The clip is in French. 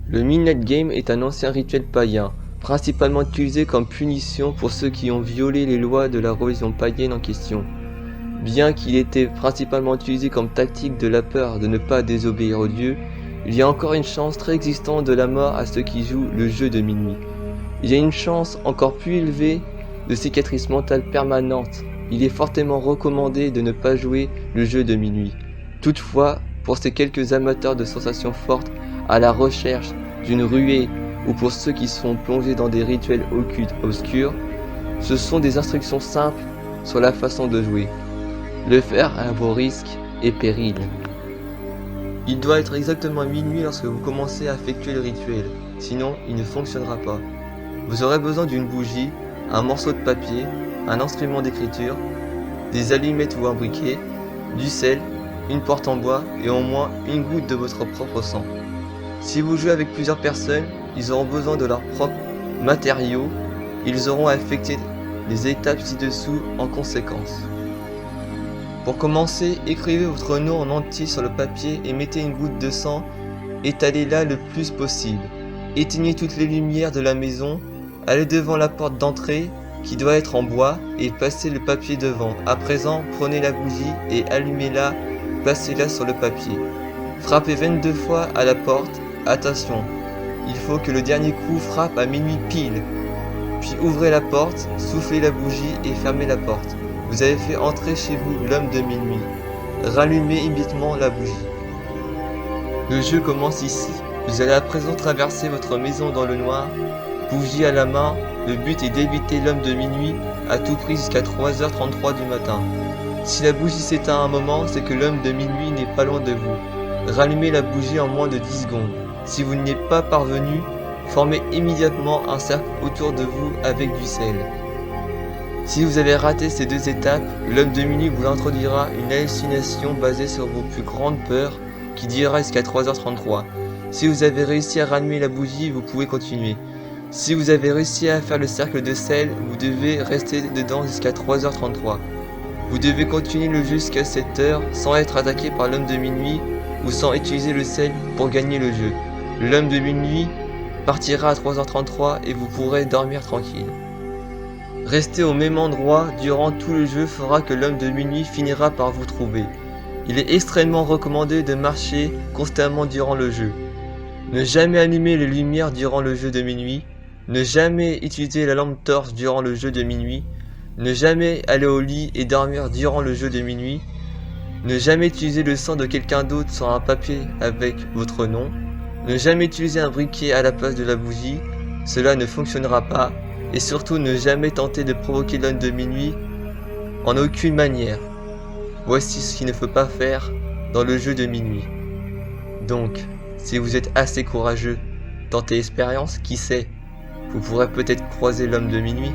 Le Midnight Game est un ancien rituel païen, principalement utilisé comme punition pour ceux qui ont violé les lois de la religion païenne en question. Bien qu'il était principalement utilisé comme tactique de la peur de ne pas désobéir aux dieux, il y a encore une chance très existante de la mort à ceux qui jouent le jeu de minuit. Il y a une chance encore plus élevée de cicatrice mentale permanente. Il est fortement recommandé de ne pas jouer le jeu de minuit. Toutefois, pour ces quelques amateurs de sensations fortes à la recherche d'une ruée ou pour ceux qui sont plongés dans des rituels occultes obscurs, ce sont des instructions simples sur la façon de jouer. Le faire à vos risques et périls. Il doit être exactement minuit lorsque vous commencez à effectuer le rituel, sinon il ne fonctionnera pas. Vous aurez besoin d'une bougie, un morceau de papier, un instrument d'écriture, des allumettes ou un briquet, du sel, une porte en bois et au moins une goutte de votre propre sang. Si vous jouez avec plusieurs personnes, ils auront besoin de leurs propres matériaux, ils auront à effectuer les étapes ci-dessous en conséquence. Pour commencer, écrivez votre nom en entier sur le papier et mettez une goutte de sang étalée-la le plus possible. Éteignez toutes les lumières de la maison, allez devant la porte d'entrée qui doit être en bois et passez le papier devant. À présent, prenez la bougie et allumez-la, placez-la sur le papier. Frappez 22 fois à la porte. Attention, il faut que le dernier coup frappe à minuit pile. Puis ouvrez la porte, soufflez la bougie et fermez la porte. Vous avez fait entrer chez vous l'homme de minuit. Rallumez immédiatement la bougie. Le jeu commence ici. Vous allez à présent traverser votre maison dans le noir, bougie à la main. Le but est d'éviter l'homme de minuit à tout prix jusqu'à 3h33 du matin. Si la bougie s'éteint à un moment, c'est que l'homme de minuit n'est pas loin de vous. Rallumez la bougie en moins de 10 secondes. Si vous n'y êtes pas parvenu, formez immédiatement un cercle autour de vous avec du sel. Si vous avez raté ces deux étapes, l'homme de minuit vous introduira une hallucination basée sur vos plus grandes peurs qui durera jusqu'à 3h33. Si vous avez réussi à rallumer la bougie, vous pouvez continuer. Si vous avez réussi à faire le cercle de sel, vous devez rester dedans jusqu'à 3h33. Vous devez continuer le jeu jusqu'à 7h sans être attaqué par l'homme de minuit ou sans utiliser le sel pour gagner le jeu. L'homme de minuit partira à 3h33 et vous pourrez dormir tranquille. Rester au même endroit durant tout le jeu fera que l'homme de minuit finira par vous trouver. Il est extrêmement recommandé de marcher constamment durant le jeu. Ne jamais allumer les lumières durant le jeu de minuit. Ne jamais utiliser la lampe torche durant le jeu de minuit. Ne jamais aller au lit et dormir durant le jeu de minuit. Ne jamais utiliser le sang de quelqu'un d'autre sur un papier avec votre nom. Ne jamais utiliser un briquet à la place de la bougie. Cela ne fonctionnera pas. Et surtout ne jamais tenter de provoquer l'homme de minuit en aucune manière. Voici ce qu'il ne faut pas faire dans le jeu de minuit. Donc, si vous êtes assez courageux, tentez l'expérience, qui sait, vous pourrez peut-être croiser l'homme de minuit.